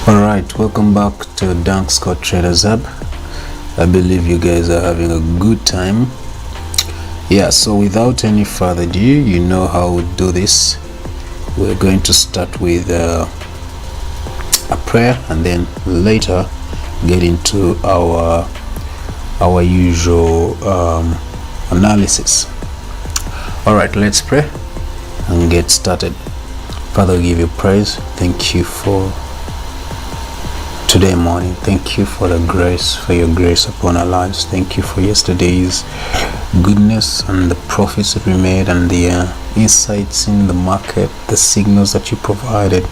Alright, welcome back to Dank Scott Traders Hub. I believe you guys are having a good time. Yeah, so without any further ado, you know how we do this. We're going to start with a prayer and then later get into our usual analysis. Alright, let's pray and get started. Father, we give you praise. Thank you for today morning. Thank you for the grace, for your grace upon our lives. Thank you for yesterday's goodness and the profits that we made and the insights in the market, the signals that you provided.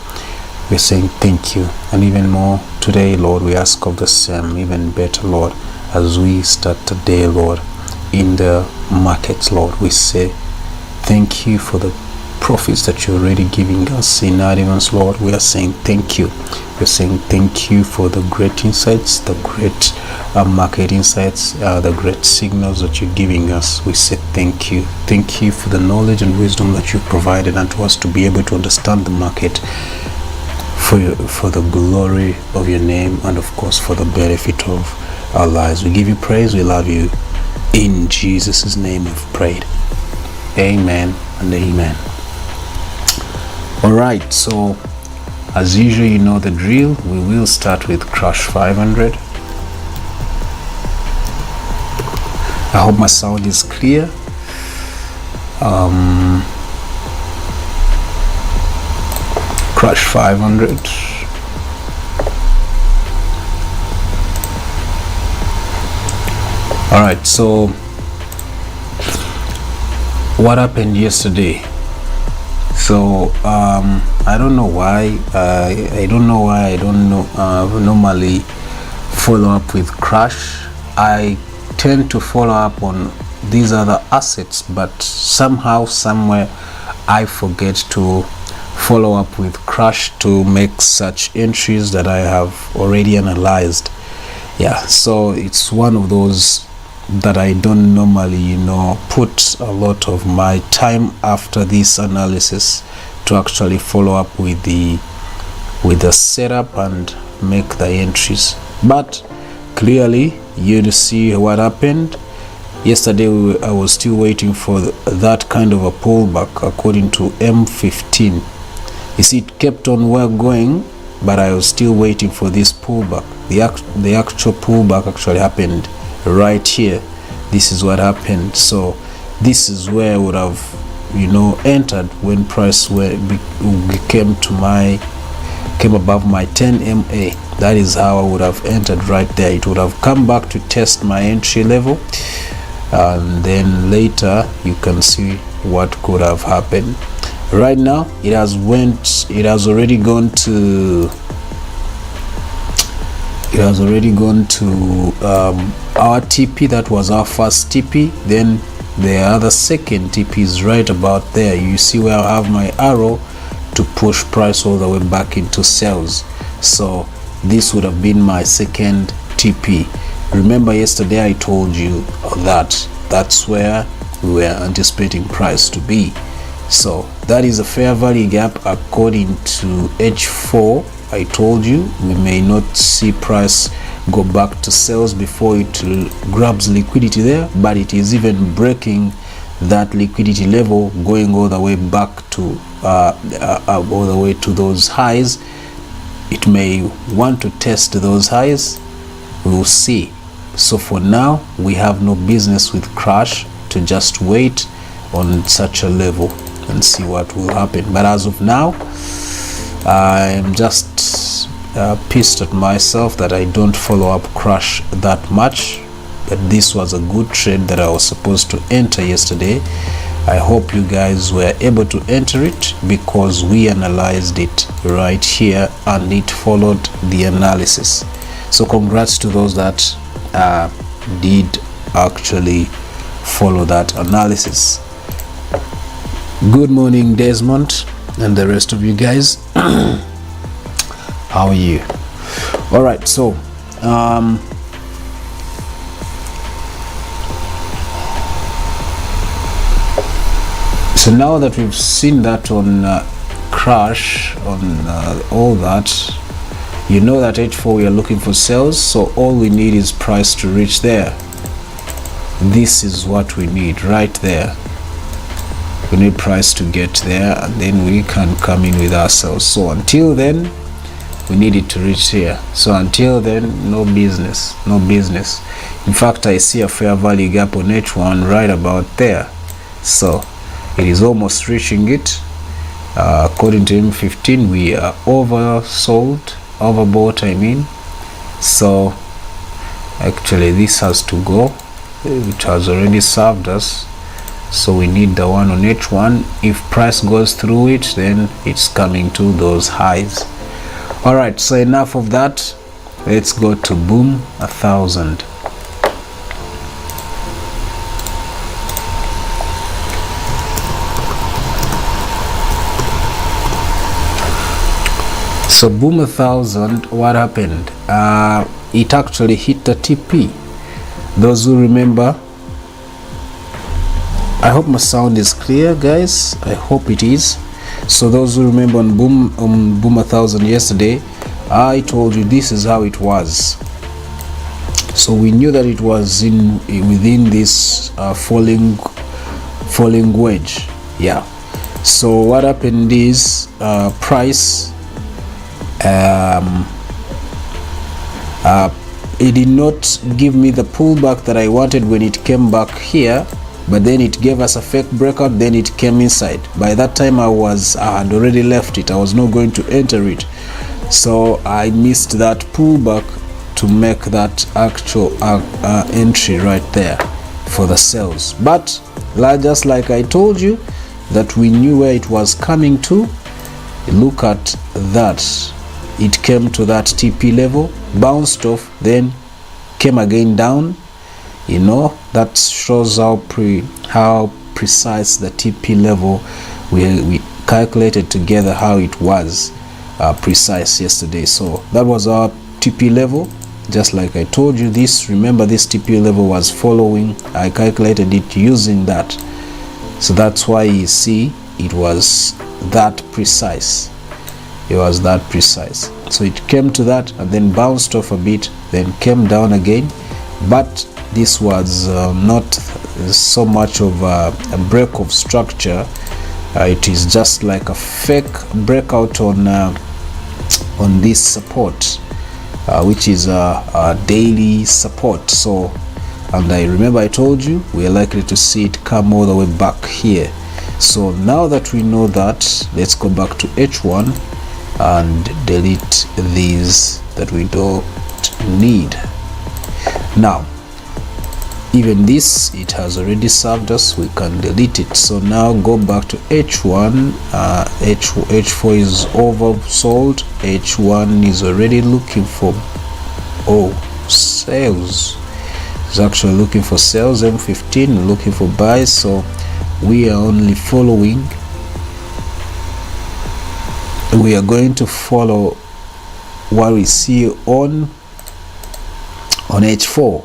We're saying thank you. And even more today, Lord, we ask of the same, even better, Lord, as we start today, Lord, in the markets, Lord. We say thank you for the profits that you're already giving us in advance, Lord. We are saying thank you. We're saying thank you for the great insights, the great market insights, the great signals that you're giving us. We say thank you. Thank you for the knowledge and wisdom that you've provided unto us to be able to understand the market for the glory of your name and of course for the benefit of our lives. We give you praise. We love you. In Jesus' name we've prayed. Amen and amen. Alright, so as usual, you know the drill. We will start with crash 500. I hope my sound is clear. Crash 500. Alright, so what happened yesterday? So I don't know why I don't normally follow up with crash. I tend to follow up on these other assets, but somehow somewhere I forget to follow up with crash to make such entries that I have already analyzed. Yeah, so it's one of those that I don't normally put a lot of my time after this analysis to actually follow up with the setup and make the entries. But clearly you see what happened yesterday. I was still waiting for that kind of a pullback according to M15. You see, it kept on going, but I was still waiting for this pullback. The actual pullback actually happened right here. This is what happened. So this is where I would have entered when price came above my 10 MA. That is how I would have entered right there. It would have come back to test my entry level, and then later you can see what could have happened. Right now it has already gone to our TP. That was our first TP. Then the other second TP is right about there. You see where I have my arrow to push price all the way back into sales. So this would have been my second TP. Remember yesterday I told you that that's where we were anticipating price to be. So that is a fair value gap according to H4. I told you we may not see price go back to sales before it grabs liquidity there, but it is even breaking that liquidity level, going all the way back to all the way to those highs. It may want to test those highs. We'll see. So for now we have no business with crash to just wait on such a level and see what will happen. But as of now, I am just pissed at myself that I don't follow up crash that much. But this was a good trade that I was supposed to enter yesterday. I hope you guys were able to enter it because we analyzed it right here and it followed the analysis. So congrats to those that did actually follow that analysis. Good morning, Desmond, and the rest of you guys. How are you? All right, so now that we've seen that on crash, on all that, You know that H4 we are looking for sales, so all we need is price to reach there. This is what we need right there. We need price to get there, and then we can come in with ourselves. So until then, we need it to reach here. So until then, no business. In fact, I see a fair value gap on H1 right about there. So it is almost reaching it. According to M15, we are oversold, overbought, I mean. So actually this has to go. It has already served us. So we need the one on H1. If price goes through it, then it's coming to those highs. Alright, so enough of that. Let's go to boom 1000. So boom 1000, what happened? It actually hit the TP. Those who remember, I hope my sound is clear, guys. I hope it is. So those who remember on boom 1000 yesterday, I told you this is how it was. So we knew that it was within this falling wedge. Yeah. So what happened is price it did not give me the pullback that I wanted when it came back here, but then it gave us a fake breakout, then it came inside. By that time I had already left it. I was not going to enter it, so I missed that pullback to make that actual entry right there for the sales. But just like I told you that we knew where it was coming to, look at that. It came to that TP level, bounced off, then came again down. You know, that shows how precise the TP level we calculated together, how it was precise yesterday. So that was our TP level, just like I told you. This, remember, this TP level was following, I calculated it using that. So that's why you see it was that precise. It was that precise. So it came to that and then bounced off a bit, then came down again. But this was not so much of a break of structure. It is just like a fake breakout on this support, which is a daily support. So, and I remember I told you we are likely to see it come all the way back here. So now that we know that, let's go back to H1 and delete these that we don't need. Now even this, it has already served us, we can delete it. So now go back to H1. H4 is oversold. H1 is already looking for sales. It's actually looking for sales. M15 looking for buys. So we are only following, we are going to follow what we see on H4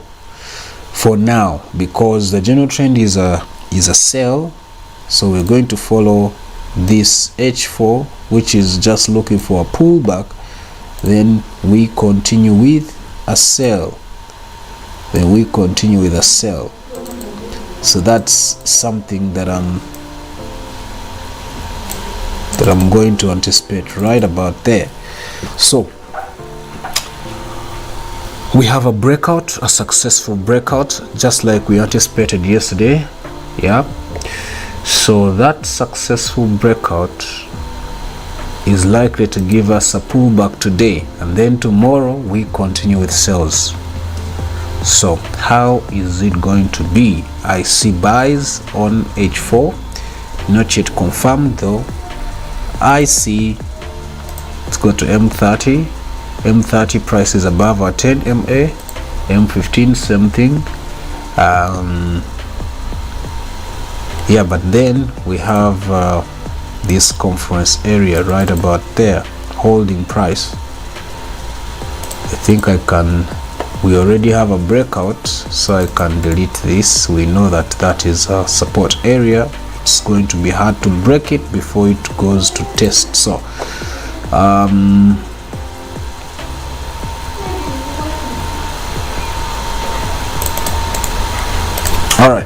for now, because the general trend is a sell. So we're going to follow this H4, which is just looking for a pullback. Then we continue with a sell. Then we continue with a sell. So that's something that I'm going to anticipate right about there. So we have a breakout, a successful breakout, just like we anticipated yesterday. Yeah. So that successful breakout is likely to give us a pullback today, and then tomorrow we continue with sales. So how is it going to be? I see buys on H4, not yet confirmed though. I see, let's go to M30. M30 price is above our 10 MA. M15 same thing. Yeah, but then we have this conference area right about there, holding price. I think we already have a breakout, so I can delete this. We know that that is a support area. It's going to be hard to break it before it goes to test. So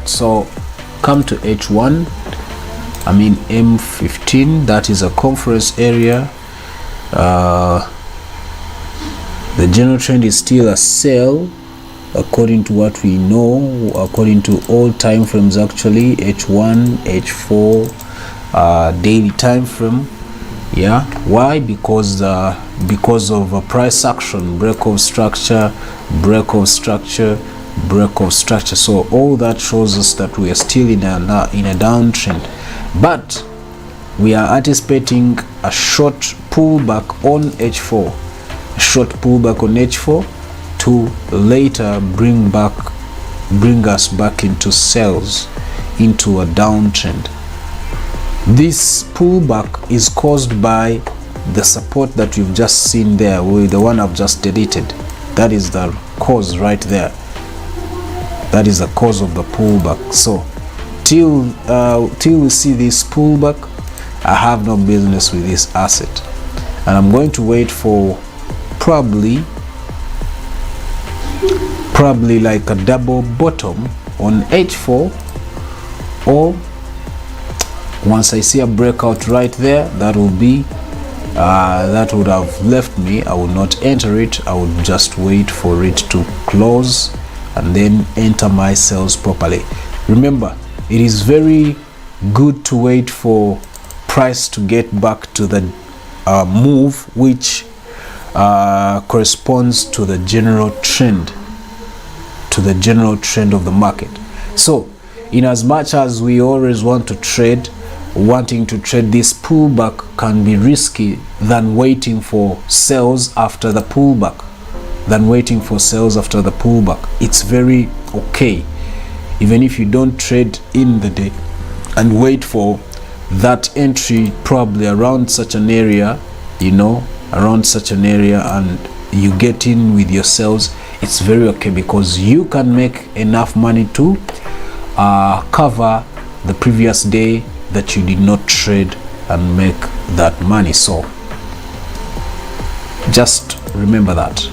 right, so come to H1, I mean M15, that is a conference area. The general trend is still a sell according to what we know, according to all time frames actually, H1, H4, daily time frame. Yeah, why? Because of a price action, break of structure, break of structure, break of structure. So all that shows us that we are still in a downtrend, but we are anticipating a short pullback on H4, a short pullback on H4 to later bring us back into sells, into a downtrend. This pullback is caused by the support that you've just seen there, with the one I've just deleted. That is the cause right there. That is the cause of the pullback. So till we see this pullback, I have no business with this asset, and I'm going to wait for probably like a double bottom on H4, or once I see a breakout right there, that will be that would have left me. I will not enter it. I would just wait for it to close and then enter my sales properly. Remember, it is very good to wait for price to get back to the move which corresponds to the general trend, of the market. So in as much as we always want to trade, wanting to trade this pullback can be risky than waiting for sales after the pullback. It's very okay, even if you don't trade in the day, and wait for that entry probably around such an area, and you get in with your sales. It's very okay, because you can make enough money to cover the previous day that you did not trade and make that money. So just remember that.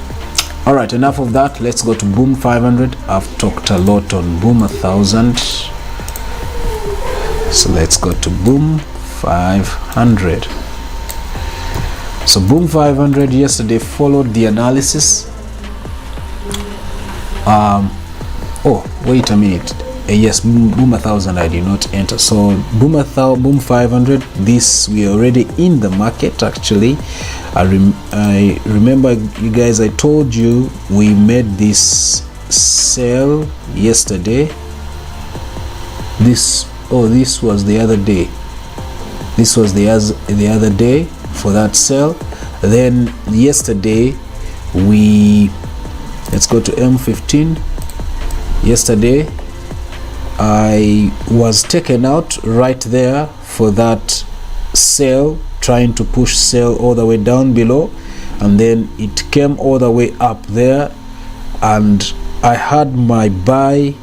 All right, enough of that. Let's go to Boom 500. I've talked a lot on Boom 1000, so let's go to Boom 500. So Boom 500 yesterday followed the analysis. Oh, wait a minute. Yes, Boom 1000 I did not enter. So Boom 500, this we are already in the market actually. I remember, you guys, I told you we made this sell yesterday. This was the other day. This was the other day for that sell. Then yesterday let's go to M15. Yesterday I was taken out right there for that sell, trying to push sell all the way down below, and then it came all the way up there, and I had my buy.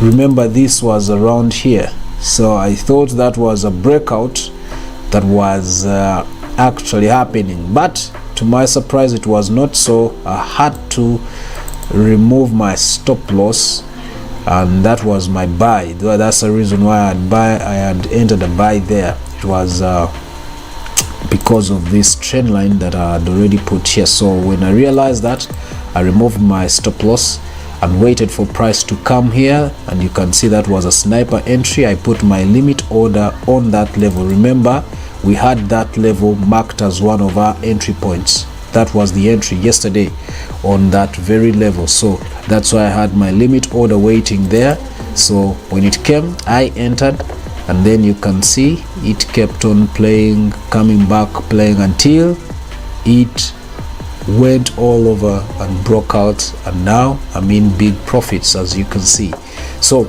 Remember, this was around here, so I thought that was a breakout that was actually happening, but to my surprise it was not. So I had to remove my stop loss, and that was my buy. That's the reason why I had entered a buy there. It was because of this trend line that I had already put here. So when I realized that, I removed my stop loss and waited for price to come here, and you can see that was a sniper entry. I put my limit order on that level. Remember, we had that level marked as one of our entry points. That was the entry yesterday on that very level. So that's why I had my limit order waiting there. So when it came, I entered, and then you can see it kept on playing, coming back, playing until it went all over and broke out, and now I'm in big profits, as you can see. So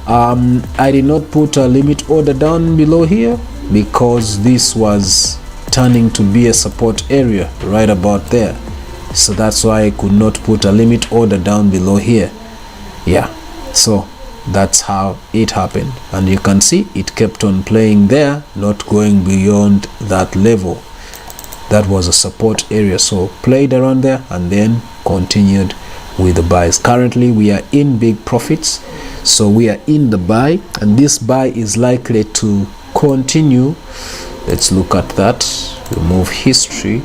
I did not put a limit order down below here because this was turning to be a support area right about there. So that's why I could not put a limit order down below here. Yeah, so that's how it happened, and you can see it kept on playing there, not going beyond that level. That was a support area, so played around there and then continued with the buys. Currently we are in big profits, so we are in the buy, and this buy is likely to continue. Let's look at that. Remove history.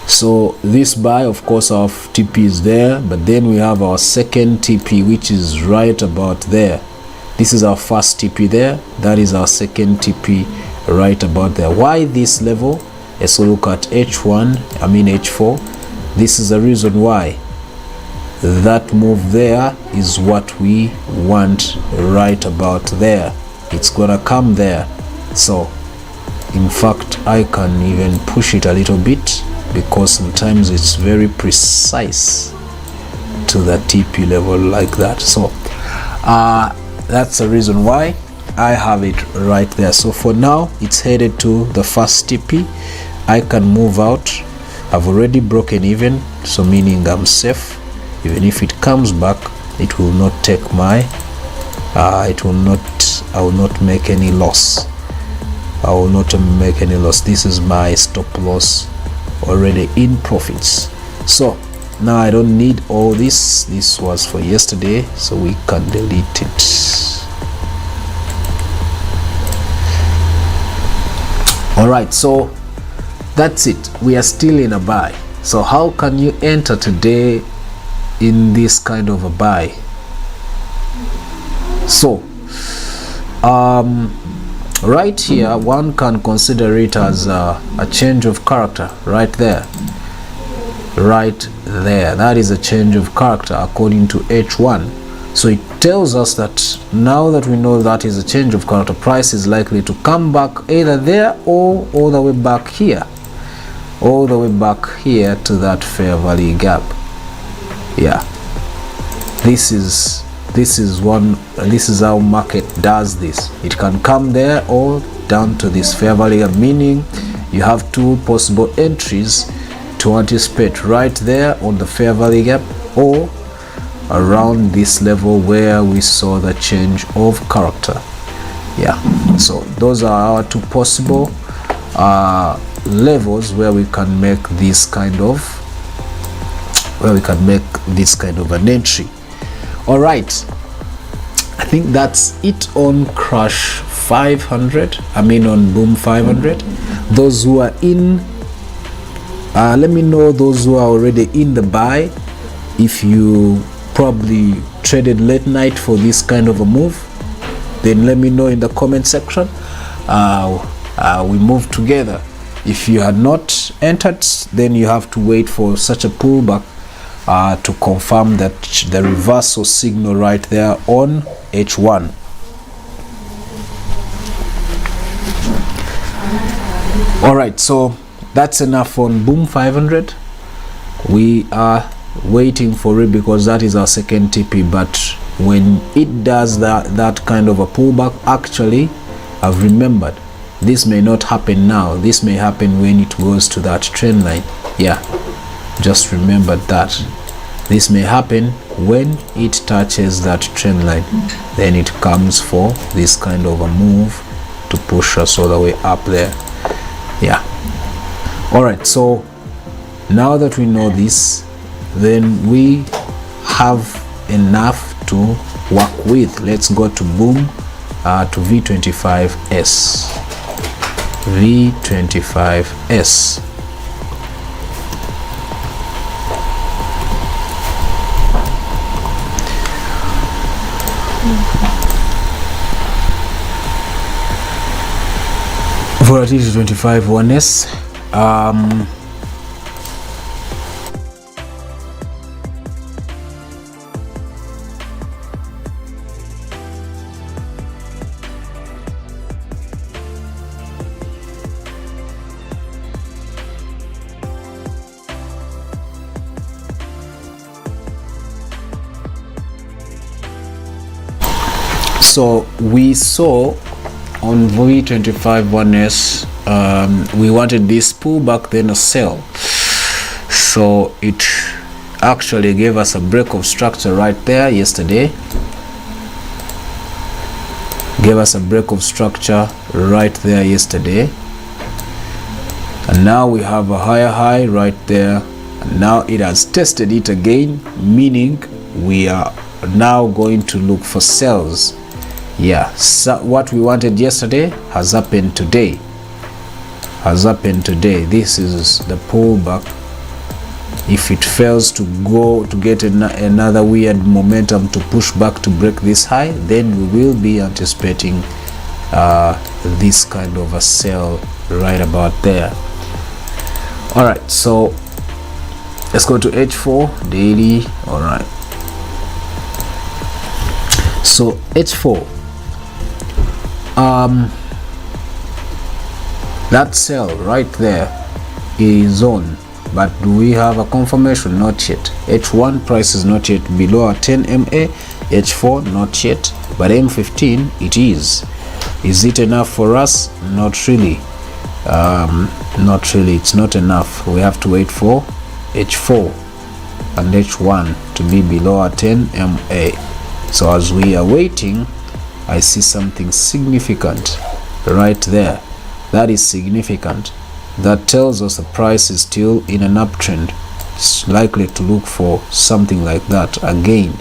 So this buy, of course, our TP is there, but then we have our second TP, which is right about there. This is our first TP there, that is our second TP right about there. Why this level? Let's look at H4. This is the reason why. That move there is what we want right about there. It's gonna come there. So in fact, I can even push it a little bit, because sometimes it's very precise to the TP level like that. So that's the reason why I have it right there. So for now, it's headed to the first TP. I can move out. I've already broken even, so meaning I'm safe. Even if it comes back, it will not take my I will not make any loss. I will not make any loss. This is my stop loss, already in profits. So now I don't need all this. This was for yesterday, so we can delete it. All right, so that's it. We are still in a buy. So how can you enter today in this kind of a buy? So right here, one can consider it as a change of character right there. That is a change of character according to H1. So it tells us that now that we know that is a change of character, price is likely to come back either there or all the way back here. All the way back here to that fair value gap. Yeah. This is how market does this. It can come there or down to this fair value gap, meaning you have two possible entries to anticipate: right there on the fair value gap or around this level where we saw the change of character. Yeah, so those are our two possible levels where we can make this kind of an entry. All right, I think that's it on Crash 500. I mean on Boom 500. Those who are in, let me know those who are already in the buy. If you probably traded late night for this kind of a move, then let me know in the comment section. We move together. If you had not entered, then you have to wait for such a pullback to confirm that the reversal signal right there on H1. All right, so that's enough on Boom 500. We are waiting for it because that is our second TP, but when it does that kind of a pullback, actually I've remembered this may not happen now. This may happen when it goes to that trend line. Yeah, just remember that this may happen when it touches that trend line, then it comes for this kind of a move to push us all the way up there. Yeah. All right, so now that we know this, then we have enough to work with. Let's go to Boom to V25S. V25S. Volatility 25 1S. So we saw on V25 1S, we wanted this pullback, then a sell. So it actually gave us a break of structure right there yesterday. Gave us a break of structure right there yesterday. And now we have a higher high right there. Now it has tested it again, meaning we are now going to look for sells. Yeah, so what we wanted yesterday has happened today. This is the pullback. If it fails to go to get another weird momentum to push back to break this high, then we will be anticipating this kind of a sell right about there. All right, so let's go to H4 daily. All right, so H4, that sell right there is on, but do we have a confirmation? Not yet. H1 price is not yet below our 10 MA. H4 not yet, but M15 it is. Is it enough for us? Not really. Not really. It's not enough. We have to wait for H4 and H1 to be below our 10 MA. So as we are waiting, I see something significant right there. That is significant. That tells us the price is still in an uptrend. It's likely to look for something like that again.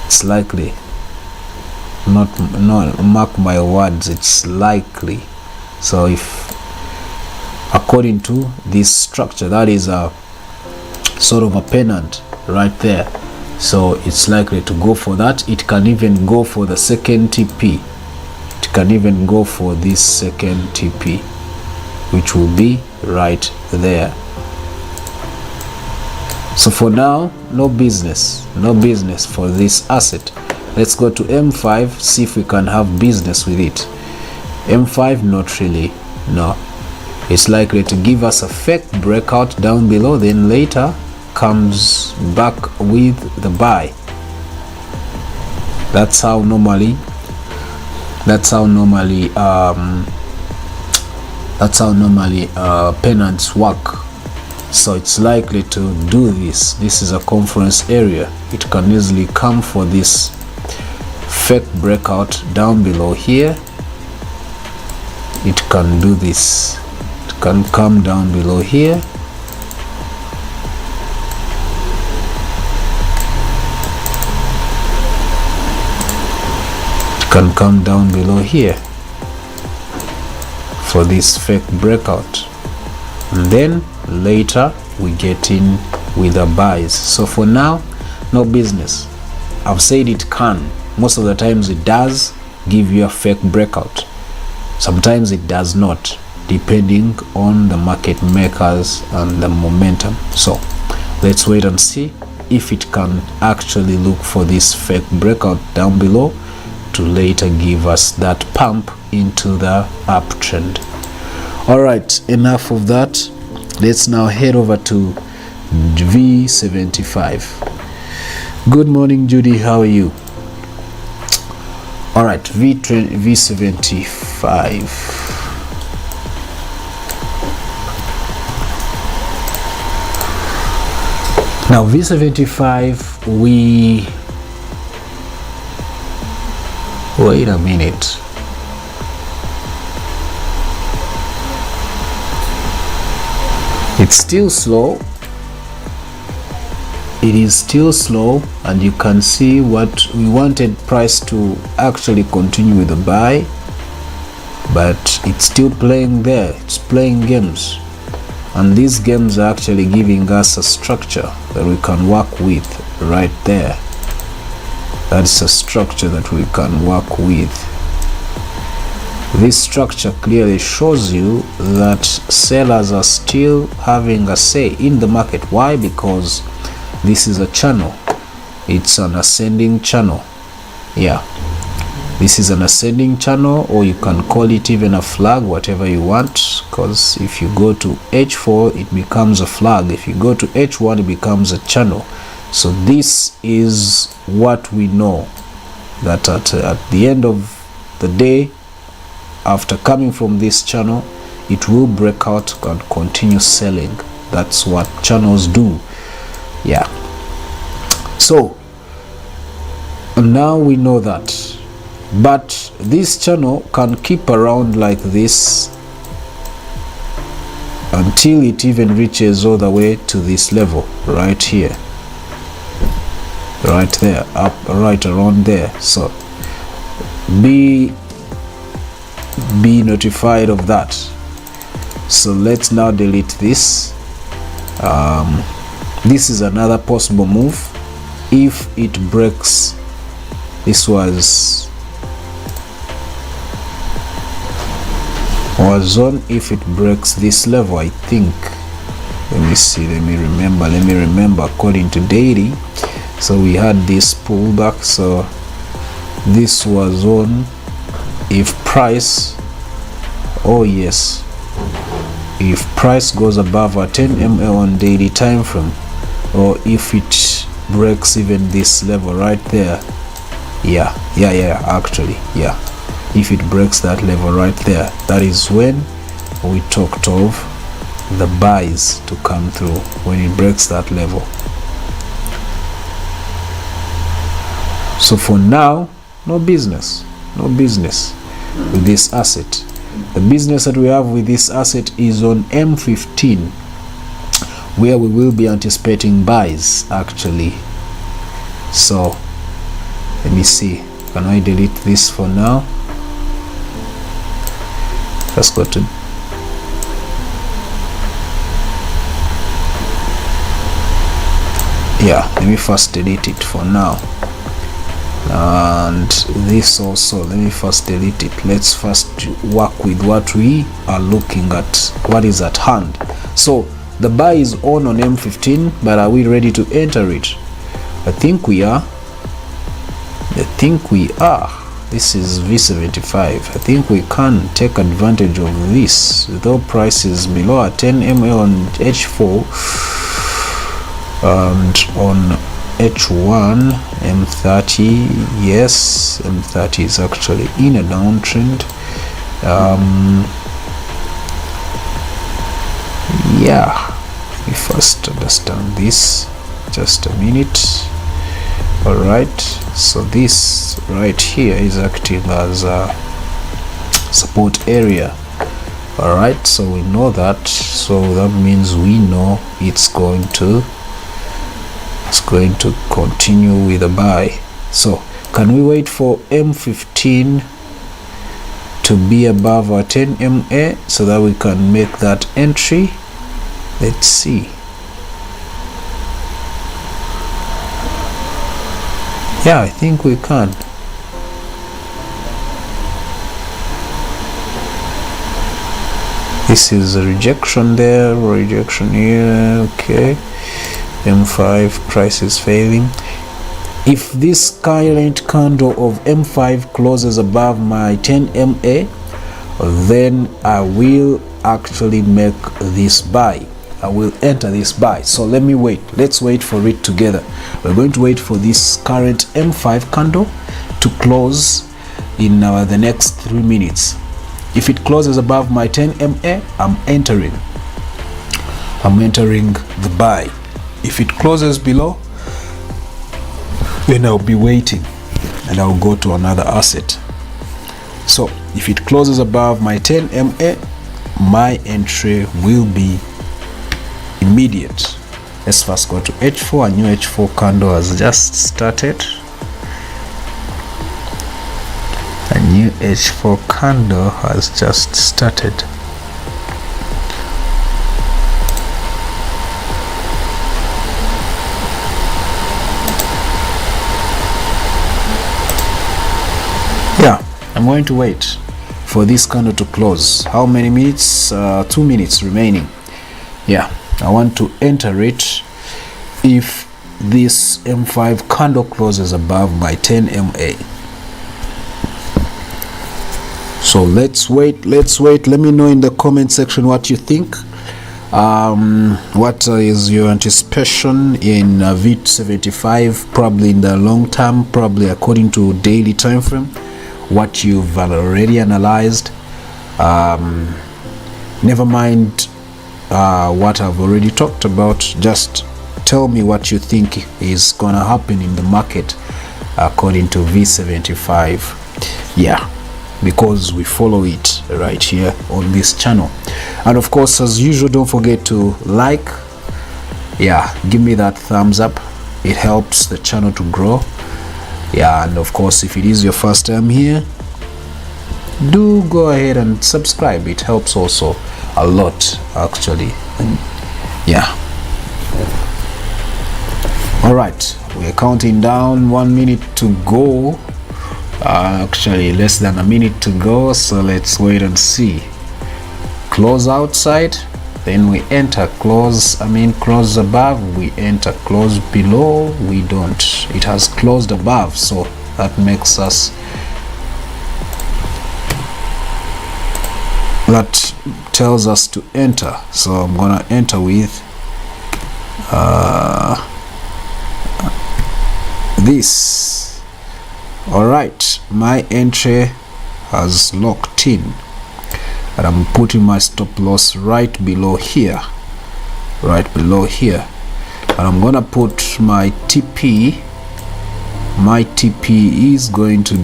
It's likely. Not mark my words, it's likely. So if according to this structure, that is a sort of a pennant right there, so it's likely to go for that. It can even go for the second TP. It can even go for this second TP, which will be right there. So for now, no business for this asset. Let's go to M5, see if we can have business with it. M5, not really. No, it's likely to give us a fake breakout down below, then later comes back with the buy. That's how normally pennants work. So it's likely to do this. This is a conference area. It can easily come for this fake breakout down below here. It can do this. It can come down below here. It can come down below here for this fake breakout, and then later we get in with the buys. So for now, no business. I've said it can. Most of the times it does give you a fake breakout. Sometimes it does not, depending on the market makers and the momentum. So let's wait and see if it can actually look for this fake breakout down below to later give us that pump into the uptrend. All right, enough of that. Let's now head over to V75. Good morning, Judy. How are you? All right, V75. Now V75, wait a minute. It's still slow. It is still slow, and you can see what we wanted price to actually continue with the buy, but it's still playing there. It's playing games, and these games are actually giving us a structure that we can work with right there. That's a structure that we can work with. This structure clearly shows you that sellers are still having a say in the market. Why? Because this is a channel. It's an ascending channel. Yeah, this is an ascending channel, or you can call it even a flag, whatever you want, because if you go to H4 it becomes a flag. If you go to H1 it becomes a channel. So this is what we know, that at the end of the day, after coming from this channel, it will break out and continue selling. That's what channels do. Yeah, so now we know that, but this channel can keep around like this until it even reaches all the way to this level right here, right there, up right around there. So be notified of that. So let's now delete this. This is another possible move if it breaks. This was on if it breaks this level, I think. Let me see, let me remember according to daily. So we had this pullback, so this was on if price, oh yes, if price goes above a 10 MA on daily time frame, or if it breaks even this level right there, actually, if it breaks that level right there, that is when we talked of the buys to come through, when it breaks that level. So for now, no business with this asset. The business that we have with this asset is on M15, where we will be anticipating buys actually. So let me see, can I delete this for now? Let's go to let me first delete it for now, and this also, let me first delete it. Let's first work with what we are looking at, what is at hand. So the buy is on M15, but are we ready to enter it? I think we are. This is V75. I think we can take advantage of this, though price is below a 10 MA on H4 and on H1. M30, yes, M30 is actually in a downtrend. We first understand this, just a minute. All right, so this right here is acting as a support area. All right, so we know that, so that means we know it's going to continue with a buy. So can we wait for M15 to be above our 10 MA so that we can make that entry? Let's see. I think we can. This is a rejection there, rejection here. Okay, M5 price is failing. If this current candle of M5 closes above my 10 MA, then I will actually make this buy. I will enter this buy. So let me wait. Let's wait for it together. We're going to wait for this current M5 candle to close in the next 3 minutes. If it closes above my 10 MA, I'm entering the buy. If it closes below, then I'll be waiting and I'll go to another asset. So if it closes above my 10 MA, my entry will be immediate. Let's first go to H4. A new H4 candle has just started. A new H4 candle has just started. I'm going to wait for this candle to close. How many minutes? 2 minutes remaining. I want to enter it if this M5 candle closes above my 10 MA. So let's wait. Let me know in the comment section what you think. What is your anticipation in V75, probably in the long term, probably according to daily time frame, what you've already analyzed. Never mind what I've already talked about. Just tell me what you think is gonna happen in the market according to V75, because we follow it right here on this channel. And of course, as usual, don't forget to like, give me that thumbs up. It helps the channel to grow. And of course, if it is your first time here, do go ahead and subscribe. It helps also a lot, actually. And all right, we're counting down, 1 minute to go. Actually less than a minute to go, so let's wait and see. Close outside, then we enter. Close above, we enter. Close below, we don't. It has closed above, so that makes us, that tells us to enter. So I'm gonna enter with this. All right, my entry has locked in, and I'm putting my stop loss right below here, and I'm gonna put my TP. My TP is going to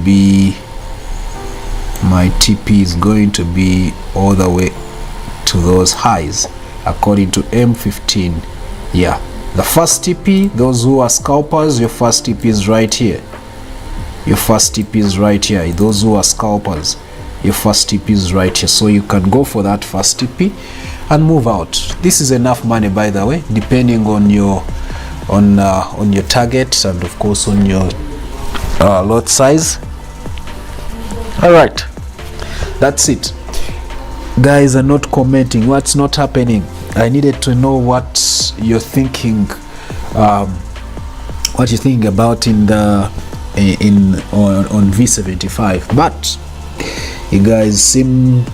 be all the way to those highs according to M15. The first TP, those who are scalpers, your first TP is right here. Those who are scalpers, your first TP is right here, so you can go for that first TP and move out. This is enough money, by the way, depending on your target and of course on your lot size. All right, that's it. Guys are not commenting. What's not happening? I needed to know what you're thinking, what you think about on V75, but you guys seem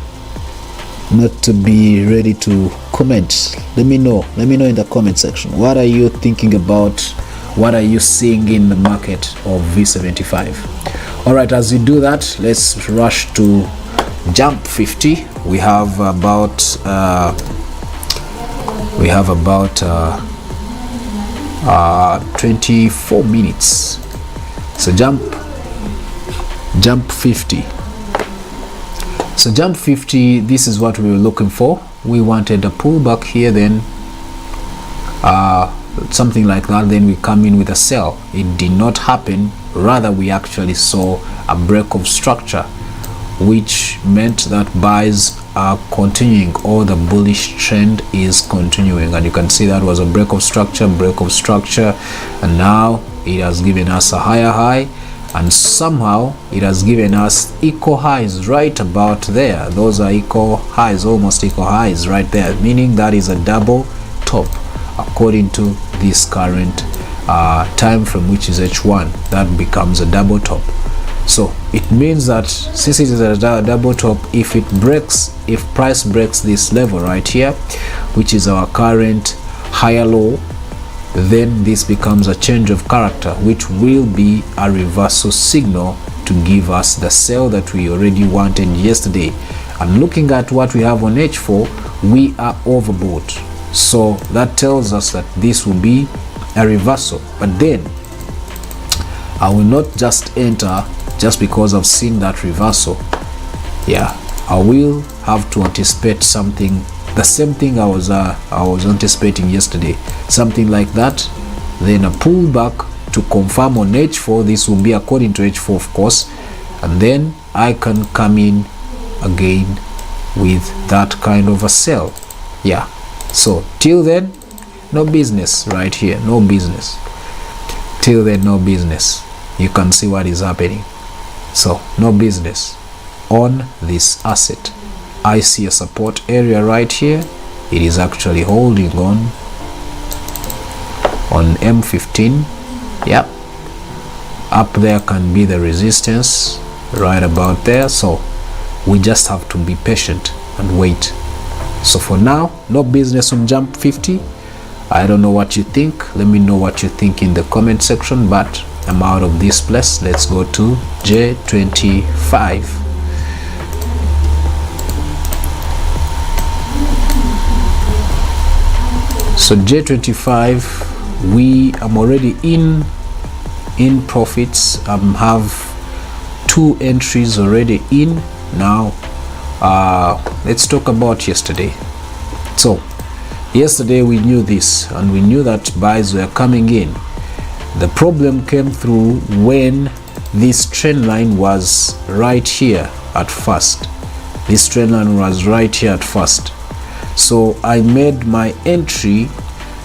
not to be ready to comment. Let me know in the comment section. What are you thinking about? What are you seeing in the market of V75? All right, as you do that, let's rush to jump 50. We have about 24 minutes. So jump 50. So jump 50, this is what we were looking for. We wanted a pullback here, then something like that, then we come in with a sell. It did not happen. Rather, we actually saw a break of structure, which meant that buys are continuing, or the bullish trend is continuing. And you can see that was a break of structure, and now it has given us a higher high, and somehow it has given us equal highs right about there. Those are equal highs, almost equal highs right there, meaning that is a double top according to this current time frame, which is H1. That becomes a double top. So it means that since it is a double top, if price breaks this level right here, which is our current higher low, then this becomes a change of character, which will be a reversal signal to give us the sell that we already wanted yesterday. And looking at what we have on H4, we are overbought, so that tells us that this will be a reversal. But then I will not just enter just because I've seen that reversal. I will have to anticipate something, the same thing I was anticipating yesterday, something like that, then a pullback to confirm on H4. This will be according to H4, of course, and then I can come in again with that kind of a sell. So till then, no business right here, no business. Till then, no business. You can see what is happening. So no business on this asset. I see a support area right here. It is actually holding on M15. Up there can be the resistance right about there, so we just have to be patient and wait. So for now, no business on jump 50. I don't know what you think. Let me know what you think in the comment section, but I'm out of this place. Let's go to J25. So J25, I'm already in profits. Have 2 entries already in. Now let's talk about yesterday. So yesterday we knew this, and we knew that buys were coming in. The problem came through when this trend line was right here at first. This trend line was right here at first. So I made my entry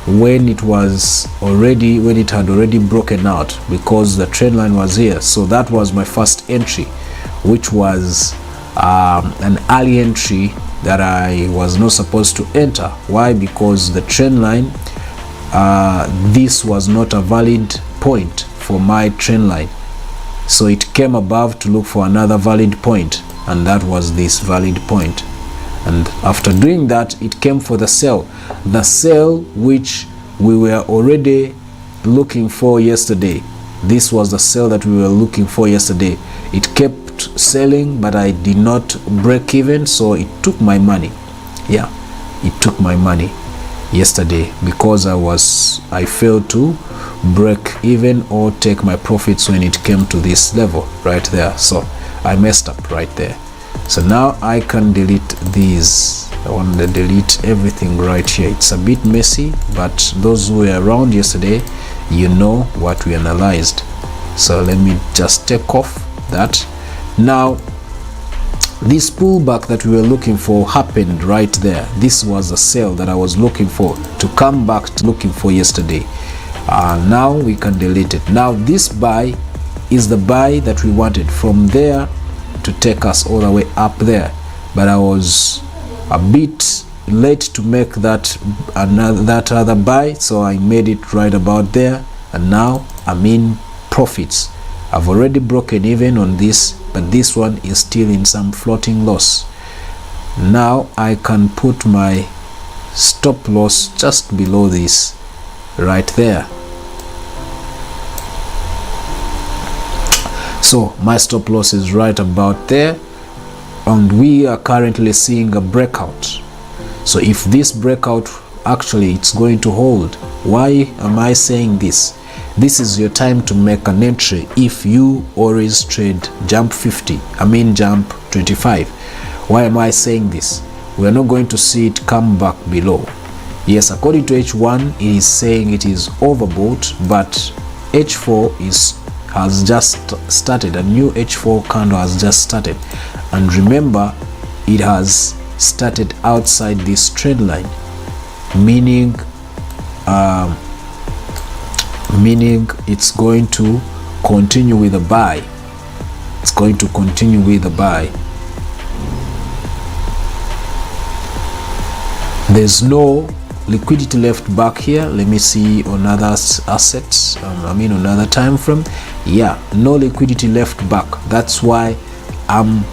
when it had already broken out, because the trend line was here. So that was my first entry, which was an early entry that I was not supposed to enter. Why? Because the trend line, this was not a valid point for my trend line. So it came above to look for another valid point, and that was this valid point. And after doing that, it came for the sell which we were already looking for yesterday. This was the sell that we were looking for yesterday. It kept selling, but I did not break even, so it took my money. Yeah, it took my money yesterday, because I failed to break even or take my profits when it came to this level right there. So I messed up right there. So now I can delete these. I want to delete everything right here. It's a bit messy, but those who were around yesterday, you know what we analyzed. So let me just take off that. Now this pullback that we were looking for happened right there. This was a sell that I was looking for to come back to looking for yesterday. Now we can delete it. Now this buy is the buy that we wanted from there to take us all the way up there, but I was a bit late to make that other buy, so I made it right about there, and now I'm in profits. I've already broken even on this, but this one is still in some floating loss. Now I can put my stop loss just below this right there. So my stop loss is right about there, and we are currently seeing a breakout. So if this breakout, actually it's going to hold. Why am I saying this? This is your time to make an entry if you always trade jump 25. Why am I saying this? We are not going to see it come back below. Yes, according to H1 it is saying it is overbought, but H4 has just started. A new H4 candle has just started, and remember, it has started outside this trend line, meaning it's going to continue with a buy. It's going to continue with a buy. There's no liquidity left back here. Let me see on other assets, on another time frame. Yeah, no liquidity left back. That's why I'm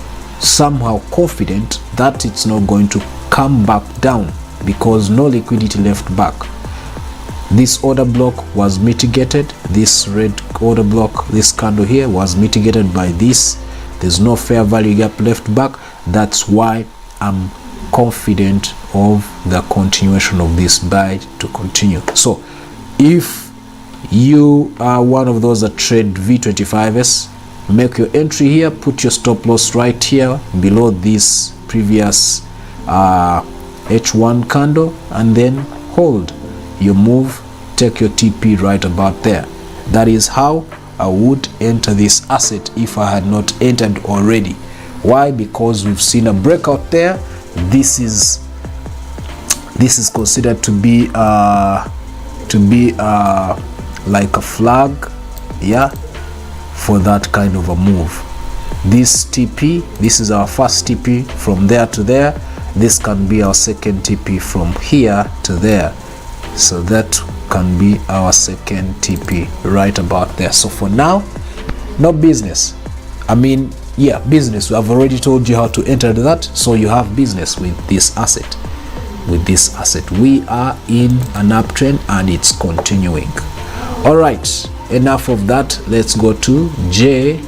somehow confident that it's not going to come back down, because no liquidity left back. This order block was mitigated. This red order block, this candle here, was mitigated by this. There's no fair value gap left back. That's why I'm confident of the continuation of this buy to continue. So if you are one of those that trade V25s, make your entry here, put your stop loss right here below this previous H1 candle, and then hold your move, take your TP right about there. That is how I would enter this asset if I had not entered already. Why? Because we've seen a breakout there. This is considered to be like a flag, yeah, for that kind of a move. This TP, this is our first TP from there to there. This can be our second TP from here to there. So that can be our second TP right about there. So for now, no business. Yeah, business. I've already told you how to enter that, so you have business with this asset. We are in an uptrend and it's continuing. All right, enough of that. Let's go to J10.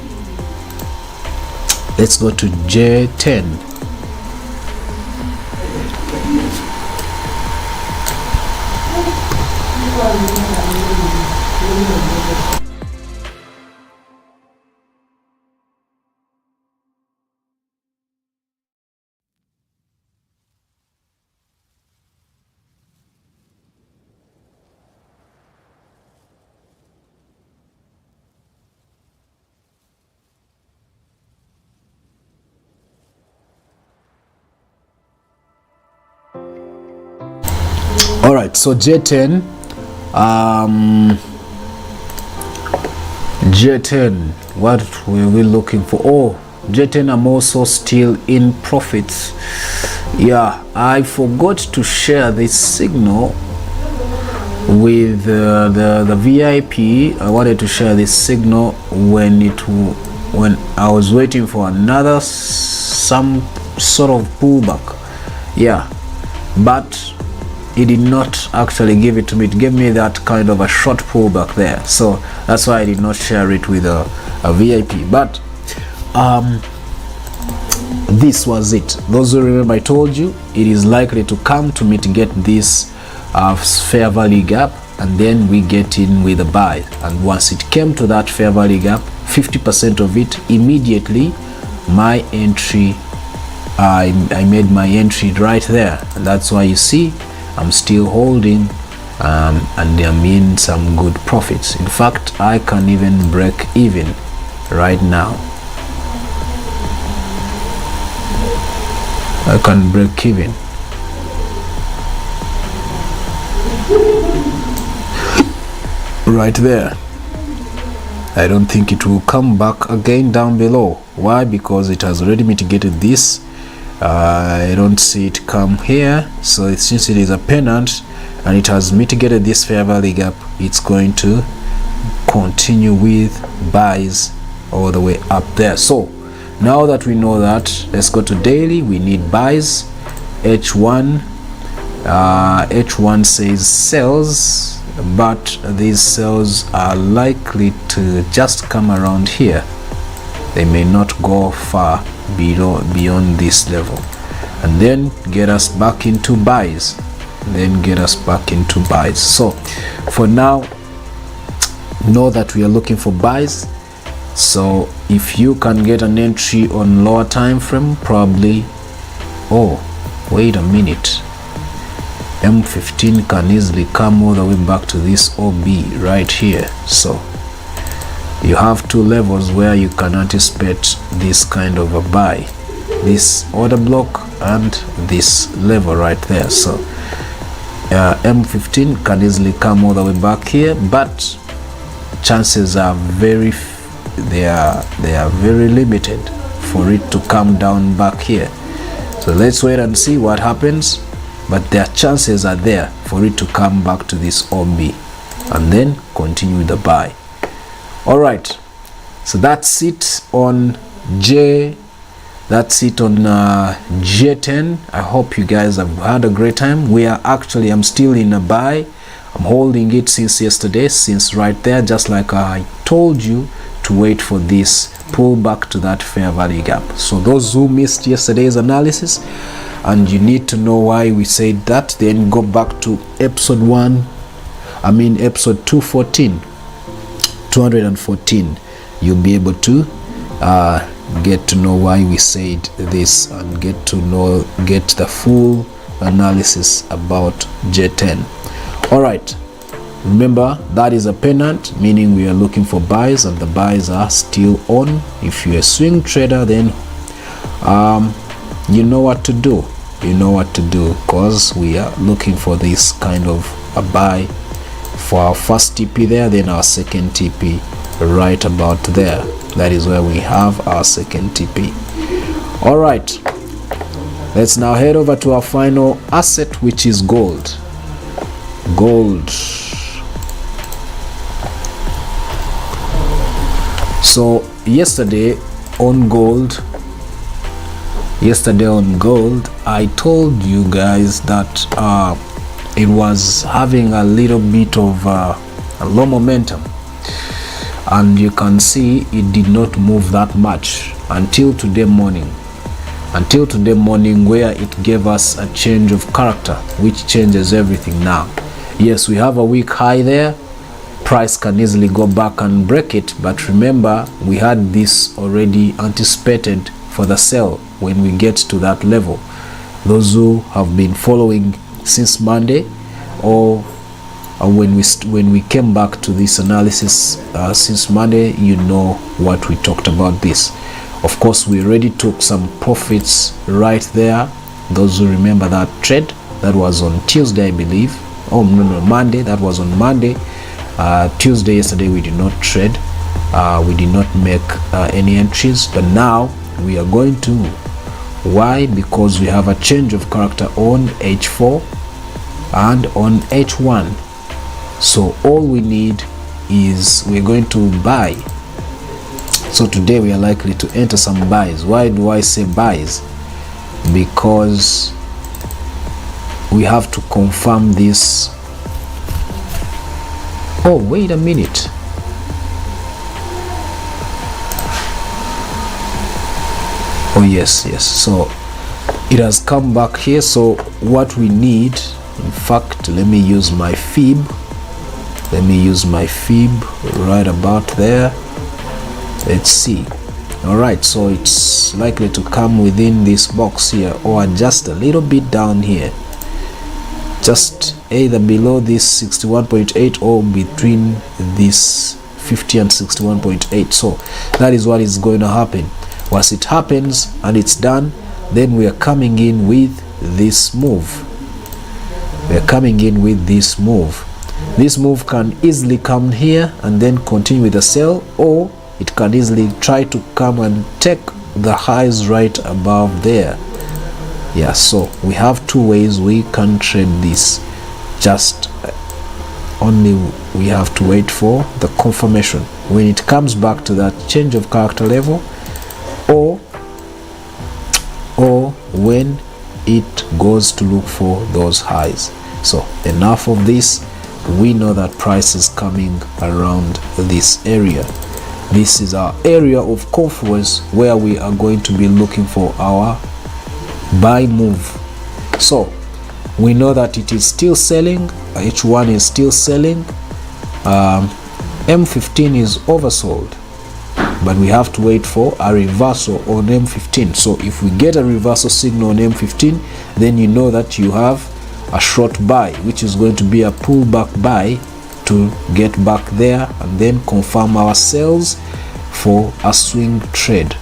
All right, so J10, J10, what were we looking for? Oh, J10, I'm also still in profits. Yeah, I forgot to share this signal with the VIP. I wanted to share this signal when I was waiting for another some sort of pullback. Yeah, but it did not actually give it to me. It gave me that kind of a short pullback there, so that's why I did not share it with a VIP. But this was it. Those who remember, I told you it is likely to come to mitigate this fair value gap, and then we get in with a buy. And once it came to that fair value gap, 50% of it, immediately my entry, I made my entry right there, and that's why you see I'm still holding, and I'm in some good profits. In fact, I can even break even right now. I can break even. Right there. I don't think it will come back again down below. Why? Because it has already mitigated this. I don't see it come here, so since it is a pennant and it has mitigated this fair value gap, it's going to continue with buys all the way up there. So now that we know that, let's go to daily. We need buys. H1 says sells, but these sells are likely to just come around here. They may not go far beyond this level, and then get us back into buys, So for now, know that we are looking for buys. So if you can get an entry on lower time frame, probably, oh wait a minute, M15 can easily come all the way back to this OB right here. So you have two levels where you can anticipate this kind of a buy, this order block and this level right there. So M15 can easily come all the way back here, but chances are very limited for it to come down back here. So let's wait and see what happens, but their chances are there for it to come back to this OB and then continue the buy. All right, so that's it on J10. I hope you guys have had a great time. I'm still in a buy. I'm holding it since yesterday, since right there, just like I told you to wait for this pullback to that fair value gap. So those who missed yesterday's analysis and you need to know why we said that, then go back to episode 214. You'll be able to get to know why we said this and get the full analysis about J10. All right, remember that is a pennant, meaning we are looking for buys, and the buys are still on. If you're a swing trader, then you know what to do, because we are looking for this kind of a buy for our first TP there, then our second TP right about there. That is where we have our second TP. All right, let's now head over to our final asset, which is gold. So yesterday on gold, I told you guys that it was having a little bit of a low momentum, and you can see it did not move that much until today morning, where it gave us a change of character, which changes everything now. Yes, we have a weak high there. Price can easily go back and break it, but remember, we had this already anticipated for the sell when we get to that level. Those who have been following since Monday, or when we came back to this analysis since Monday, you know what we talked about this. Of course, we already took some profits right there. Those who remember that trade, That was on Tuesday, I believe. Oh no, Monday. That was on Monday. Tuesday, yesterday, we did not trade. We did not make any entries, but now we are going to. Why? Because we have a change of character on H4 and on H1. So all we need is we're going to buy. So today we are likely to enter some buys. Why do I say buys? Because we have to confirm this. Oh, wait a minute. Oh yes, so it has come back here. So what we need, in fact, let me use my fib right about there. Let's see. All right, so it's likely to come within this box here, or just a little bit down here, just either below this 61.8 or between this 50 and 61.8. so that is what is going to happen. Once it happens and it's done, then we are coming in with this move. This move can easily come here and then continue with a sell, or it can easily try to come and take the highs right above there. Yeah, so we have two ways we can trade this. Just only we have to wait for the confirmation when it comes back to that change of character level, or when it goes to look for those highs. So enough of this. We know that price is coming around this area. This is our area of confluence where we are going to be looking for our buy move. So we know that it is still selling. H1 is still selling. M15 is oversold, but we have to wait for a reversal on M15. So if we get a reversal signal on M15, then you know that you have a short buy, which is going to be a pullback buy to get back there and then confirm our sales for a swing trade,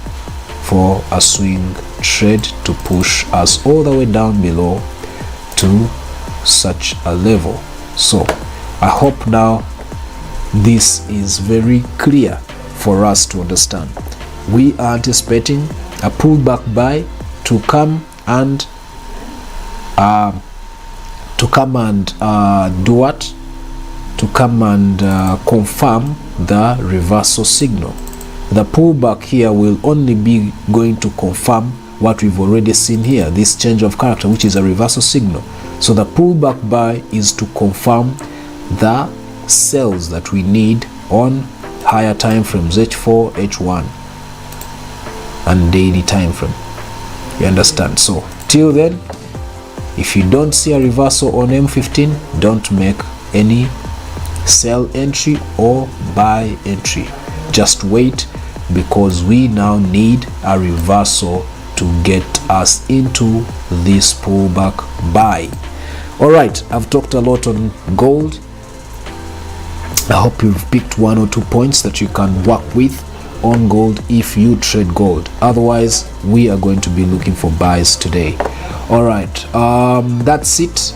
to push us all the way down below to such a level. So I hope now this is very clear for us to understand. We are anticipating a pullback buy to come and do what? To come and confirm the reversal signal. The pullback here will only be going to confirm what we've already seen here, this change of character, which is a reversal signal. So the pullback buy is to confirm the sells that we need on higher time frames, H4, H1, and daily time frame. You understand? So till then, if you don't see a reversal on M15, don't make any sell entry or buy entry. Just wait, because we now need a reversal to get us into this pullback buy. All right, I've talked a lot on gold. I hope you've picked one or two points that you can work with on gold if you trade gold. Otherwise, we are going to be looking for buys today. All right, that's it.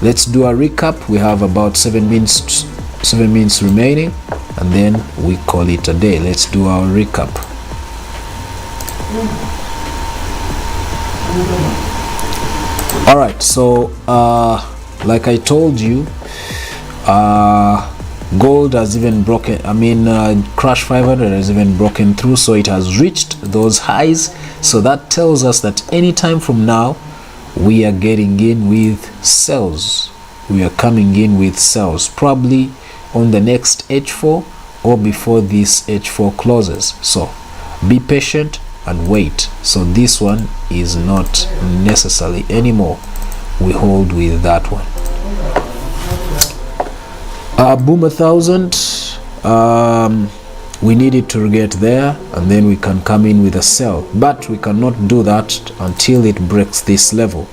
Let's do a recap. We have about 7 minutes remaining, and then we call it a day. Let's do our recap. All right, so like I told you, gold has even broken, crash 500 has even broken through, so it has reached those highs. So that tells us that anytime from now we are getting in with sells. We are coming in with sells, probably on the next H4 or before this H4 closes. So be patient and wait. So this one is not necessary anymore. We hold with that one. Boom 1000, we needed to get there, and then we can come in with a sell, but we cannot do that until it breaks this level.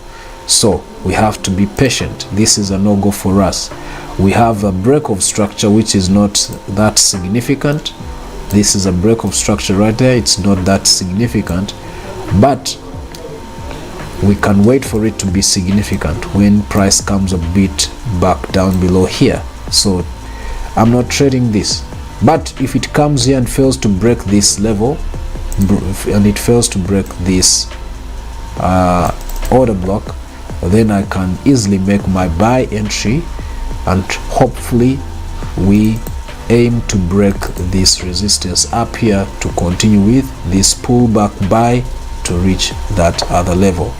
So we have to be patient. This is a no-go for us. We have a break of structure which is not that significant. This is a break of structure right there. It's not that significant, but we can wait for it to be significant when price comes a bit back down below here. So I'm not trading this, but if it comes here and fails to break this level, and it fails to break this order block, then I can easily make my buy entry, and hopefully we aim to break this resistance up here to continue with this pullback buy to reach that other level.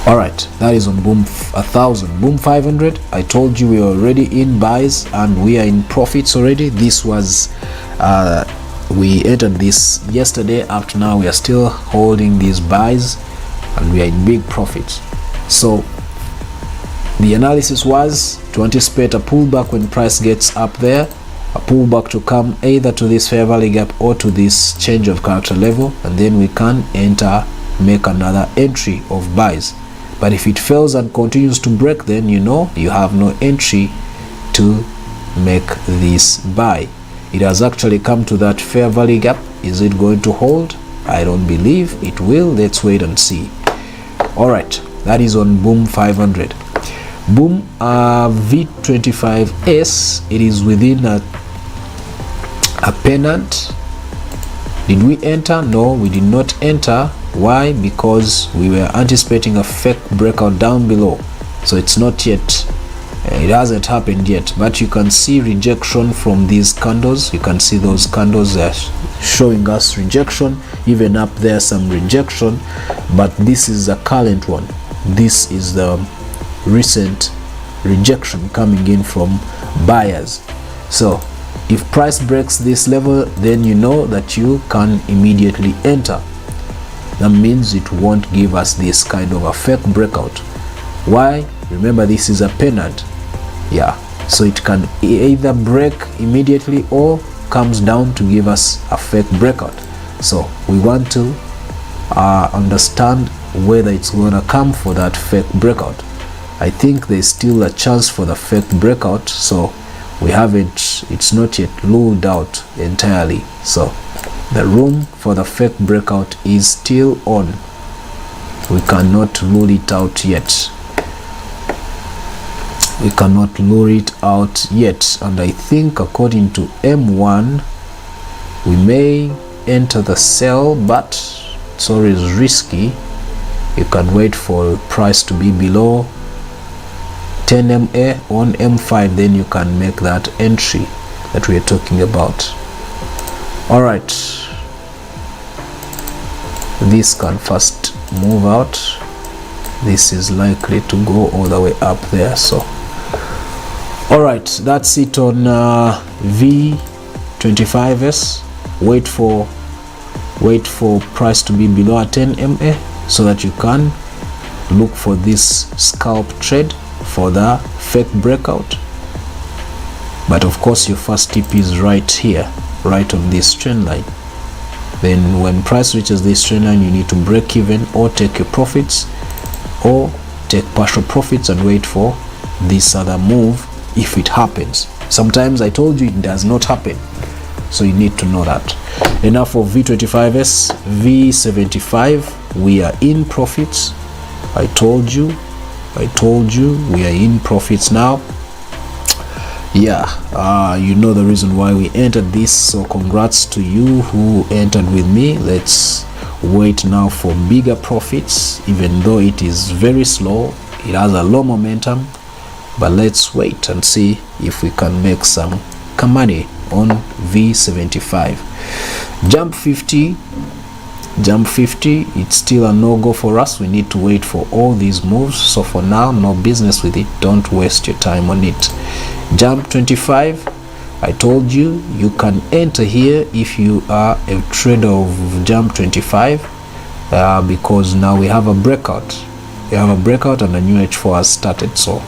All right, that is on boom 1000. Boom 500, I told you we are already in buys and we are in profits already. This was we entered this yesterday. Up to now we are still holding these buys and we are in big profits. So the analysis was to anticipate a pullback when price gets up there, a pullback to come either to this fair value gap or to this change of character level, and then we can make another entry of buys. But if it fails and continues to break, then you know you have no entry to make this buy. It has actually come to that fair value gap. Is it going to hold? I don't believe it will. Let's wait and see. All right, that is on boom 500. Boom V25S, it is within a pennant. Did we enter? No, we did not enter. Why? Because we were anticipating a fake breakout down below. So it's not yet, it hasn't happened yet, but you can see rejection from these candles. You can see those candles are showing us rejection. Even up there some rejection, but this is the current one. This is the recent rejection coming in from buyers. So if price breaks this level, then you know that you can immediately enter. That means it won't give us this kind of a fake breakout. Why? Remember, this is a pennant. Yeah, so it can either break immediately or comes down to give us a fake breakout. So we want to understand whether it's gonna come for that fake breakout. I think there's still a chance for the fake breakout, so we haven't, it's not yet ruled out entirely. So the room for the fake breakout is still on. We cannot rule it out yet. We cannot rule it out yet. And I think according to M1, we may enter the sell, but it's always risky. You can wait for price to be below 10 MA on M5, then you can make that entry that we are talking about. All right, this can first move out. This is likely to go all the way up there. So all right, that's it on V25S. Wait for price to be below 10 MA so that you can look for this scalp trade for the fake breakout. But of course your first tip is right here, right on this trend line. Then when price reaches this trend line, you need to break even or take your profits or take partial profits and wait for this other move if it happens. Sometimes I told you it does not happen, so you need to know that. Enough of V25S. V75, we are in profits. I told you we are in profits now. Yeah, you know the reason why we entered this, so congrats to you who entered with me. Let's wait now for bigger profits, even though it is very slow. It has a low momentum, but let's wait and see if we can make some money on V75. Jump 50, it's still a no-go for us. We need to wait for all these moves, so for now, no business with it. Don't waste your time on it. Jump 25, I told you you can enter here if you are a trader of jump 25, because now we have a breakout. We have a breakout and a new H4 has started, so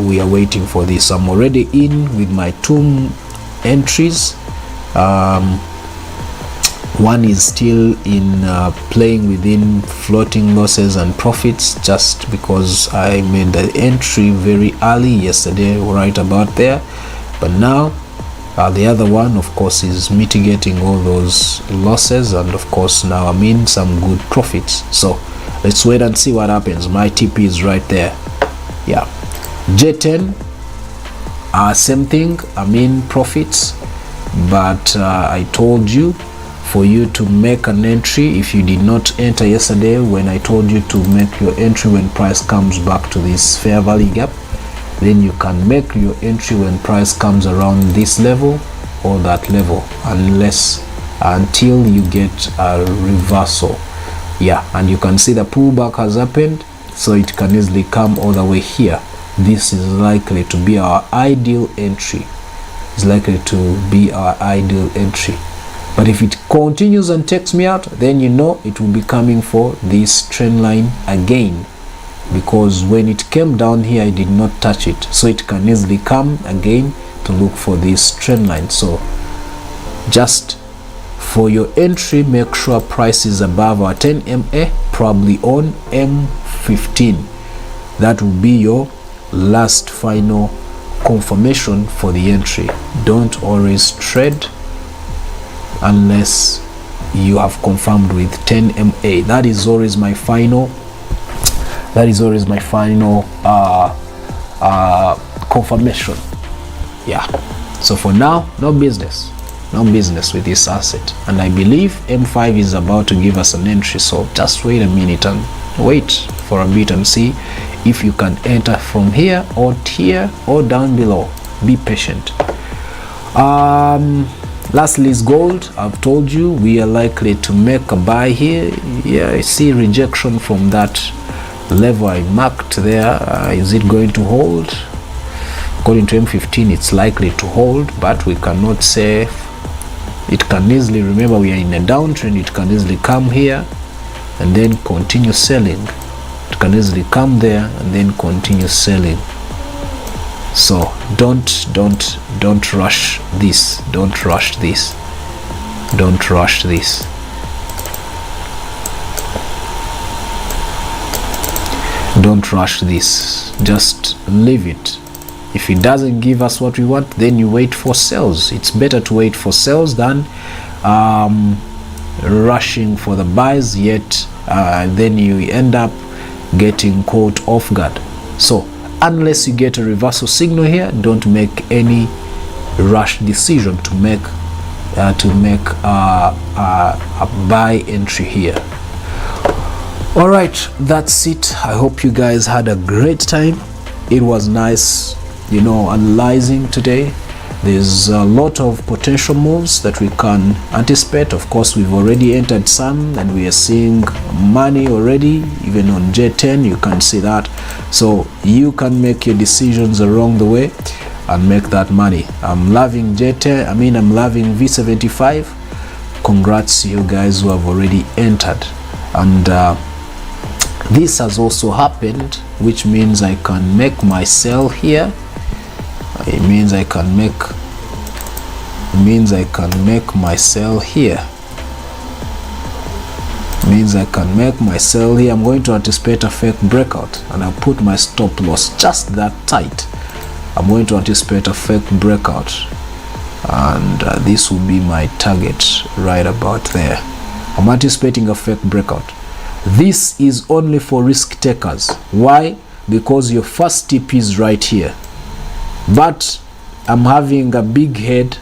we are waiting for this. I'm already in with my 2 entries. One is still in playing within floating losses and profits, just because I made the entry very early yesterday, right about there. But now The other one, of course, is mitigating all those losses, and of course now I'm in some good profits. So let's wait and see what happens. My TP is right there. Yeah, J10, same thing, I'm in profits, but I told you for you to make an entry. If you did not enter yesterday when I told you to make your entry when price comes back to this fair value gap, then you can make your entry when price comes around this level or that level, until you get a reversal. Yeah, and you can see the pullback has happened, so it can easily come all the way here. This is likely to be our ideal entry. It's likely to be our ideal entry. But if it continues and takes me out, then you know it will be coming for this trend line again, because when it came down here I did not touch it, so it can easily come again to look for this trend line. So just for your entry, make sure price is above our 10 MA, probably on M15. That will be your last final confirmation for the entry. Don't always trade unless you have confirmed with 10 MA. That is always my final confirmation. Yeah, so for now, no business with this asset, and I believe M5 is about to give us an entry. So just wait a minute and wait for a bit and see if you can enter from here or down below. Be patient. Lastly is gold. I've told you we are likely to make a buy here. Yeah, I see rejection from that level I marked there. Is it going to hold? According to M15, it's likely to hold, but we cannot say. It can easily, remember we are in a downtrend, it can easily come here and then continue selling. It can easily come there and then continue selling. So don't rush this. Don't rush this. Don't rush this. Don't rush this. Just leave it. If it doesn't give us what we want, then you wait for sales. It's better to wait for sales than rushing for the buys, yet then you end up getting caught off guard. So unless you get a reversal signal here, don't make any rush decision to make a buy entry here. All right, that's it. I hope you guys had a great time. It was nice, analyzing today. There's a lot of potential moves that we can anticipate. Of course, we've already entered some and we are seeing money already. Even on J10 you can see that, so you can make your decisions along the way and make that money. I'm loving J10, I'm loving V75. Congrats to you guys who have already entered. And this has also happened, which means I can make my sell here. It means I can make my sell here. Means I can make my sell here. I'm going to anticipate a fake breakout and I'll put my stop loss just that tight. I'm going to anticipate a fake breakout, and this will be my target right about there. I'm anticipating a fake breakout. This is only for risk takers. Why? Because your first TP is right here, but I'm having a big head.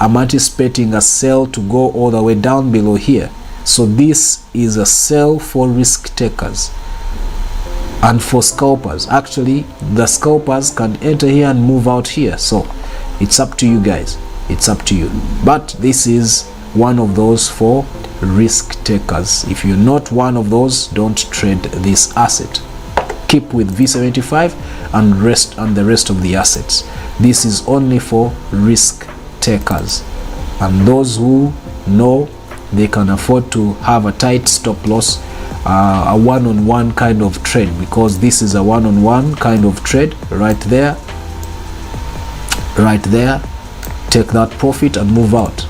I'm anticipating a sell to go all the way down below here. So this is a sell for risk takers and for scalpers. Actually, the scalpers can enter here and move out here. So it's up to you guys. It's up to you. But this is one of those for risk takers. If you're not one of those, don't trade this asset. Keep with V75 and the rest of the assets. This is only for risk takers and those who know they can afford to have a tight stop loss, a one-on-one kind of trade, because this is a one-on-one kind of trade right there. Take that profit and move out.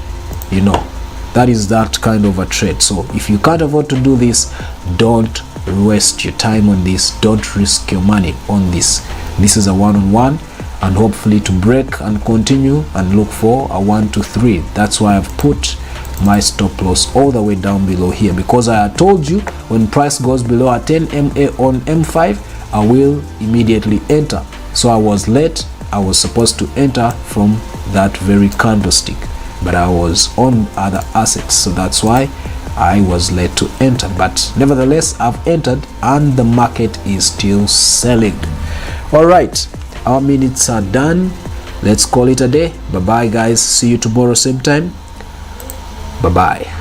That is that kind of a trade. So if you can't afford to do this, don't waste your time on this. Don't risk your money on this. This is a one-on-one, and hopefully to break and continue and look for a 1 to 3. That's why I've put my stop loss all the way down below here, because I had told you when price goes below a 10 MA on M5, I will immediately enter. So I was late. I was supposed to enter from that very candlestick, but I was on other assets, so that's why I was late to enter. But nevertheless, I've entered and the market is still selling. All right, our minutes are done. Let's call it a day. Bye bye guys, see you tomorrow same time. Bye bye.